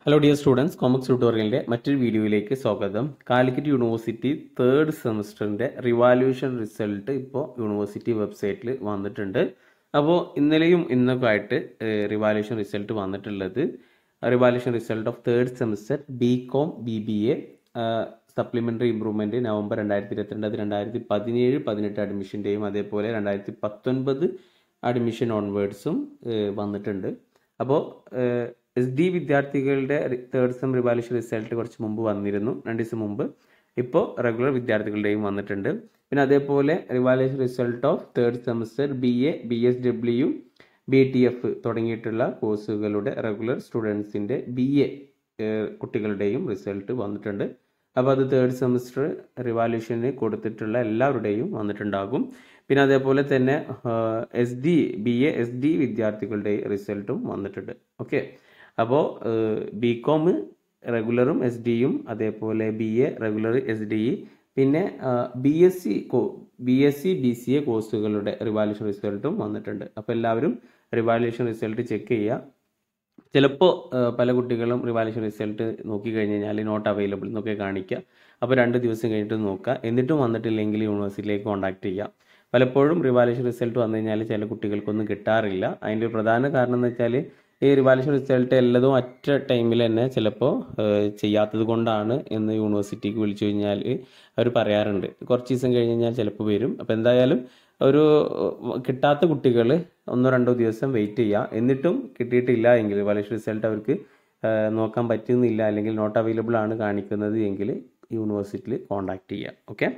Hello dear students, Comics Tutorial മറ്റൊരു വീഡിയോയിലേക്ക് സ്വാഗതം. കാലിക്കറ്റ് യൂണിവേഴ്സിറ്റി തേർഡ് സെമസ്റ്ററിൻ്റെ റിവാലുവേഷൻ റിസൾട്ട് ഇപ്പോൾ യൂണിവേഴ്സിറ്റി വെബ്സൈറ്റിൽ വന്നിട്ടുണ്ട്. അപ്പോൾ ഇന്നലെയും ഇന്നൊക്കെ ആയിട്ട് റിവാലുവേഷൻ റിസൾട്ട് വന്നിട്ടുള്ളത് revaluation result of third semester BCom BBA supplementary improvement November 2022 2017-18 അഡ്മിഷൻ്റെയും അതേപോലെ 2019 അഡ്മിഷൻ ഓൺവേർഡ്സും വന്നിട്ടുണ്ട്. അപ്പോൾ SD വിദ്യാർത്ഥികളുടെ തേർഡ് സെം റിവാലുവേഷൻ റിസൾട്ട് കുറച്ച് മുമ്പ് വന്നിരുന്നു, 2 ദിവസം മുമ്പ്. ഇപ്പോൾ റെഗുലർ വിദ്യാർത്ഥികളുടെയും വന്നിട്ടുണ്ട്. പിന്നെ അതേപോലെ revaluation result of third semester BA BSW BTF തുടങ്ങിയിട്ടുള്ള കോഴ്സുകളുടെ റെഗുലർ സ്റ്റുഡൻസിൻ്റെ BA കുട്ടികളുടെയും റിസൾട്ട് വന്നിട്ടുണ്ട്. അപ്പോൾ അത് തേർഡ് സെമസ്റ്റർ റിവാലുവേഷന് കൊടുത്തിട്ടുള്ള എല്ലാവരുടെയും വന്നിട്ടുണ്ടാകും. പിന്നെ അതേപോലെ തന്നെ BA SD വിദ്യാർത്ഥികളുടെ റിസൾട്ടും വന്നിട്ടുണ്ട്. ഓക്കെ, അപ്പോൾ BCom റെഗുലറും SD-യും അതേപോലെ BA റെഗുലർ SD, പിന്നെ BSc BCA കോഴ്സുകളുടെ റിവാലുവേഷൻ റിസൾട്ടും വന്നിട്ടുണ്ട്. അപ്പോൾ എല്ലാവരും റിവാലുവേഷൻ റിസൾട്ട് ചെക്ക് ചെയ്യുക. ചിലപ്പോൾ പല കുട്ടികളും റിവാലുവേഷൻ റിസൾട്ട് നോക്കിക്കഴിഞ്ഞ് കഴിഞ്ഞാൽ നോട്ട് അവൈലബിൾ എന്നൊക്കെ കാണിക്കുക. അപ്പോൾ 2 ദിവസം കഴിഞ്ഞിട്ട് നോക്കുക. എന്നിട്ടും വന്നിട്ടില്ലെങ്കിൽ യൂണിവേഴ്സിറ്റിയിലേക്ക് കോൺടാക്ട് ചെയ്യുക. പലപ്പോഴും റിവാലുവേഷൻ റിസൾട്ട് വന്നു കഴിഞ്ഞാൽ ചില കുട്ടികൾക്കൊന്നും കിട്ടാറില്ല. അതിൻ്റെ ഒരു പ്രധാന കാരണം എന്ന് വെച്ചാൽ ഈ റിവാലുവേഷൻ റിസൾട്ട് എല്ലതും അറ്റ് ടൈമിൽ തന്നെ ചിലപ്പോൾ ചെയ്യാത്തത് കൊണ്ടാണ് എന്ന് യൂണിവേഴ്സിറ്റിക്ക് വിളിച്ചു കഴിഞ്ഞാൽ അവർ പറയാറുണ്ട്. കുറച്ച് ദിവസം കഴിഞ്ഞ് കഴിഞ്ഞാൽ ചിലപ്പോൾ വരും. അപ്പോൾ എന്തായാലും ഒരു കിട്ടാത്ത കുട്ടികൾ 1-2 ദിവസം വെയിറ്റ് ചെയ്യുക. എന്നിട്ടും കിട്ടിയിട്ടില്ല എങ്കിൽ റിവാലുവേഷൻ റിസൾട്ട് അവർക്ക് നോക്കാൻ പറ്റുന്നില്ല അല്ലെങ്കിൽ നോട്ട് അവൈലബിൾ ആണ് കാണിക്കുന്നത് എങ്കിൽ യൂണിവേഴ്സിറ്റിയിൽ കോൺടാക്ട് ചെയ്യുക. ഓക്കെ.